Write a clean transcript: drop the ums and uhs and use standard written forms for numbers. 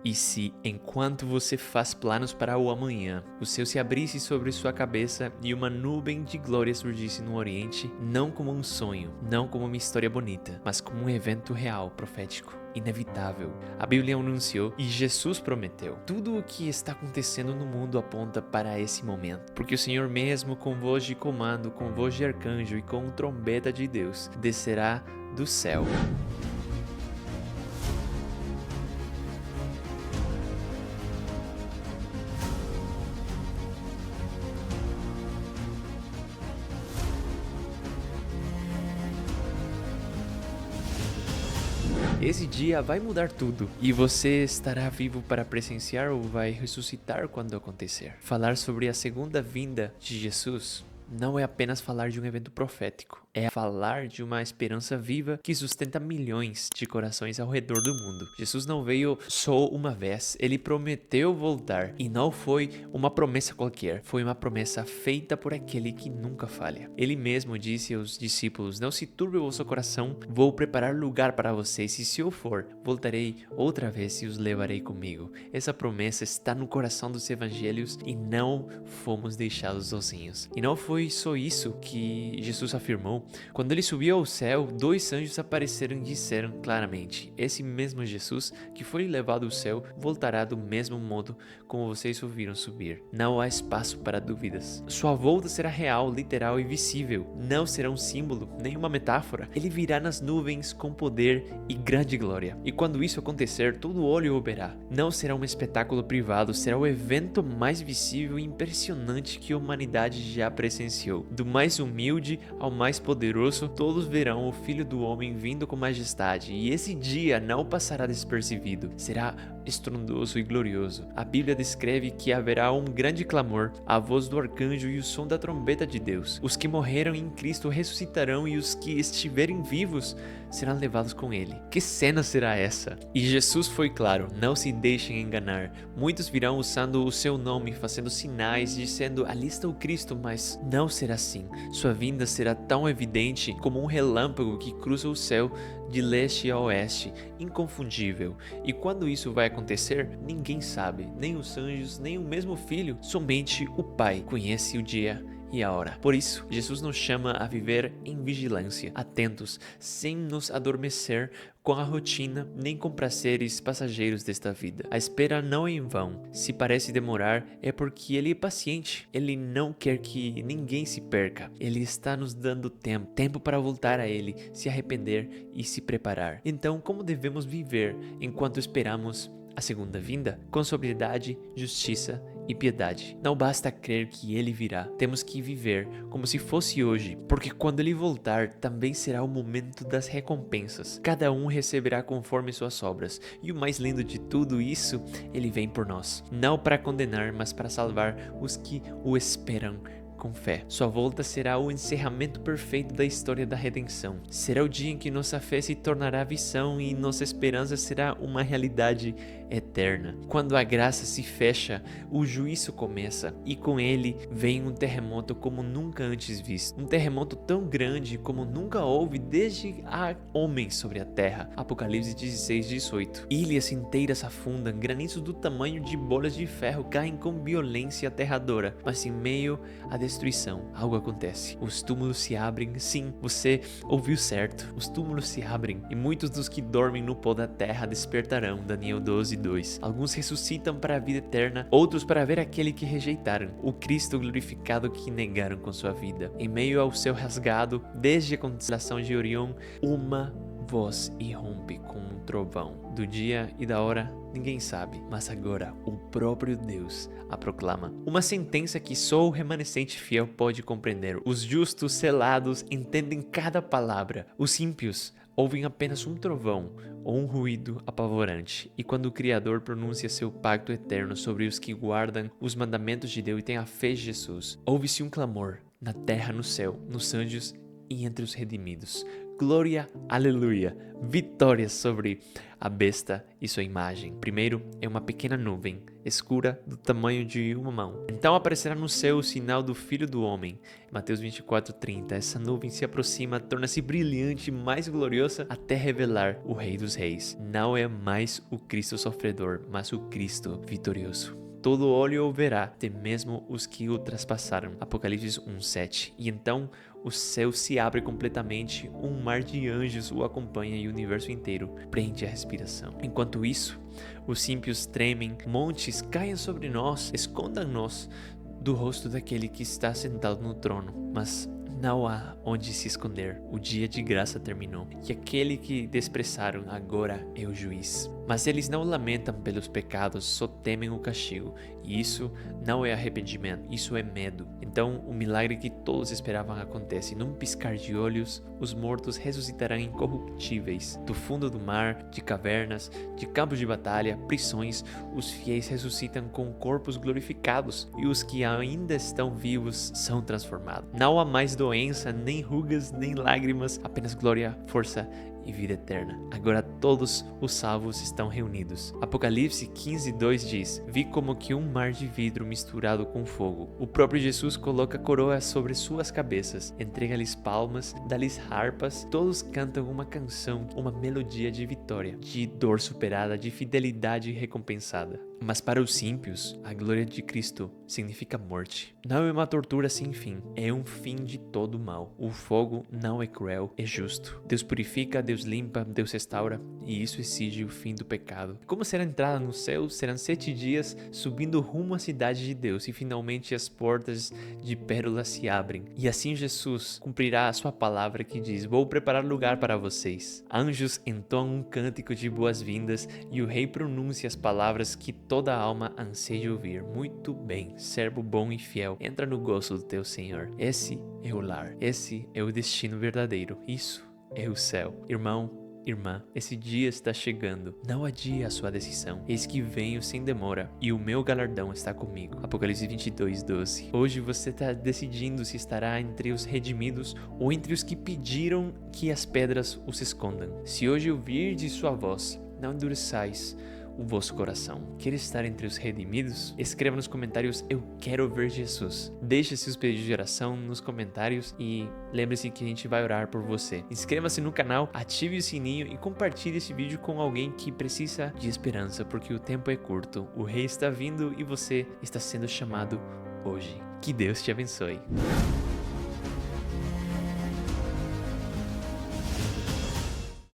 E se, enquanto você faz planos para o amanhã, o céu se abrisse sobre sua cabeça e uma nuvem de glória surgisse no Oriente, não como um sonho, não como uma história bonita, mas como um evento real, profético, inevitável. A Bíblia anunciou e Jesus prometeu. Tudo o que está acontecendo no mundo aponta para esse momento, porque o Senhor mesmo, com voz de comando, com voz de arcanjo e com trombeta de Deus, descerá do céu. Esse dia vai mudar tudo, e você estará vivo para presenciar ou vai ressuscitar quando acontecer. Falar sobre a segunda vinda de Jesus não é apenas falar de um evento profético, é falar de uma esperança viva que sustenta milhões de corações ao redor do mundo. Jesus não veio só uma vez, ele prometeu voltar, e não foi uma promessa qualquer, foi uma promessa feita por aquele que nunca falha. Ele mesmo disse aos discípulos: não se turbe o vosso coração, vou preparar lugar para vocês, e se eu for, voltarei outra vez e os levarei comigo. Essa promessa está no coração dos evangelhos e não fomos deixados sozinhos. E não foi só isso que Jesus afirmou. Quando ele subiu ao céu, 2 anjos apareceram e disseram claramente: esse mesmo Jesus que foi levado ao céu voltará do mesmo modo como vocês o viram subir. Não há espaço para dúvidas. Sua volta será real, literal e visível. Não será um símbolo, nem uma metáfora. Ele virá nas nuvens com poder e grande glória. E quando isso acontecer, todo olho o verá. Não será um espetáculo privado, será o evento mais visível e impressionante que a humanidade já presenciou. Do mais humilde ao mais poderoso, todos verão o Filho do Homem vindo com majestade, e esse dia não passará despercebido. Será estrondoso e glorioso. A Bíblia descreve que haverá um grande clamor, a voz do arcanjo e o som da trombeta de Deus. Os que morreram em Cristo ressuscitarão e os que estiverem vivos serão levados com ele. Que cena será essa? E Jesus foi claro: não se deixem enganar. Muitos virão usando o seu nome, fazendo sinais, dizendo: ali está o Cristo, mas não será assim. Sua vinda será tão evidente como um relâmpago que cruza o céu de leste a oeste, inconfundível. E quando isso vai acontecer, ninguém sabe, nem os anjos, nem o mesmo Filho, somente o Pai conhece o dia e a hora. Por isso, Jesus nos chama a viver em vigilância, atentos, sem nos adormecer com a rotina, nem com prazeres passageiros desta vida. A espera não é em vão. Se parece demorar, é porque Ele é paciente. Ele não quer que ninguém se perca. Ele está nos dando tempo para voltar a Ele, se arrepender e se preparar. Então, como devemos viver enquanto esperamos a segunda vinda? Com sobriedade, justiça e piedade. Não basta crer que ele virá, temos que viver como se fosse hoje, porque quando ele voltar também será o momento das recompensas. Cada um receberá conforme suas obras, e o mais lindo de tudo isso, ele vem por nós, não para condenar, mas para salvar os que o esperam com fé. Sua volta será o encerramento perfeito da história da redenção. Será o dia em que nossa fé se tornará visão e nossa esperança será uma realidade eterna. Quando a graça se fecha, o juízo começa, e com ele vem um terremoto como nunca antes visto. Um terremoto tão grande como nunca houve desde há homens sobre a terra. Apocalipse 16:18. Ilhas inteiras afundam, granitos do tamanho de bolas de ferro caem com violência aterradora, mas em meio à destruição, algo acontece. Os túmulos se abrem. Sim, você ouviu certo. Os túmulos se abrem e muitos dos que dormem no pó da terra despertarão. Daniel 12:2. Alguns ressuscitam para a vida eterna, outros para ver aquele que rejeitaram, o Cristo glorificado que negaram com sua vida. Em meio ao céu rasgado, desde a constelação de Orion, uma voz irrompe como um trovão. Do dia e da hora, ninguém sabe, mas agora o próprio Deus a proclama. Uma sentença que só o remanescente fiel pode compreender. Os justos selados entendem cada palavra. Os ímpios ouvem apenas um trovão ou um ruído apavorante. E quando o Criador pronuncia seu pacto eterno sobre os que guardam os mandamentos de Deus e têm a fé em Jesus, ouve-se um clamor na terra, no céu, nos anjos e entre os redimidos. glória, aleluia, vitória sobre a besta e sua imagem. Primeiro é uma pequena nuvem, escura do tamanho de uma mão. Então aparecerá no céu o sinal do Filho do Homem. Mateus 24:30. Essa nuvem se aproxima, torna-se brilhante, mais gloriosa, até revelar o Rei dos Reis. Não é mais o Cristo sofredor, mas o Cristo vitorioso. Todo olho o verá, até mesmo os que o traspassaram. Apocalipse 1:7. E então o céu se abre completamente, um mar de anjos o acompanha e o universo inteiro prende a respiração. Enquanto isso, os ímpios tremem, montes caem sobre nós, escondam-nos do rosto daquele que está sentado no trono. Mas não há onde se esconder. O dia de graça terminou. E aquele que desprezaram agora é o juiz. Mas eles não lamentam pelos pecados, só temem o castigo. E isso não é arrependimento, isso é medo. Então o milagre que todos esperavam acontece. Num piscar de olhos, os mortos ressuscitarão incorruptíveis. Do fundo do mar, de cavernas, de campos de batalha, prisões, os fiéis ressuscitam com corpos glorificados. E os que ainda estão vivos são transformados. Não há mais doença, nem rugas, nem lágrimas, apenas glória, força e vida eterna. Agora todos os salvos estão reunidos. Apocalipse 15:2 diz: Vi como que um mar de vidro misturado com fogo. O próprio Jesus coloca coroas sobre suas cabeças, entrega-lhes palmas, dá-lhes harpas, todos cantam uma canção, uma melodia de vitória, de dor superada, de fidelidade recompensada. Mas para os ímpios, a glória de Cristo significa morte. Não é uma tortura sem fim, é um fim de todo o mal. O fogo não é cruel, é justo. Deus purifica, Deus limpa, Deus restaura, e isso exige o fim do pecado. Como será a entrada no céu? Serão 7 dias subindo rumo à cidade de Deus, e finalmente as portas de pérola se abrem. E assim Jesus cumprirá a sua palavra que diz: Vou preparar lugar para vocês. Anjos entoam um cântico de boas-vindas, e o rei pronuncia as palavras que toda a alma anseia ouvir. Muito bem, servo bom e fiel, entra no gozo do teu Senhor. Esse é o lar, esse é o destino verdadeiro, isso é o céu. Irmão, irmã, esse dia está chegando. Não adie a sua decisão. Eis que venho sem demora, e o meu galardão está comigo. Apocalipse 22:12. Hoje você está decidindo se estará entre os redimidos ou entre os que pediram que as pedras os escondam. Se hoje ouvirdes sua voz, não endureçais o vosso coração. Quer estar entre os redimidos? Escreva nos comentários: eu quero ver Jesus. Deixe seus pedidos de oração nos comentários e lembre-se que a gente vai orar por você. Inscreva-se no canal, ative o sininho e compartilhe esse vídeo com alguém que precisa de esperança, porque o tempo é curto, o rei está vindo e você está sendo chamado hoje. Que Deus te abençoe.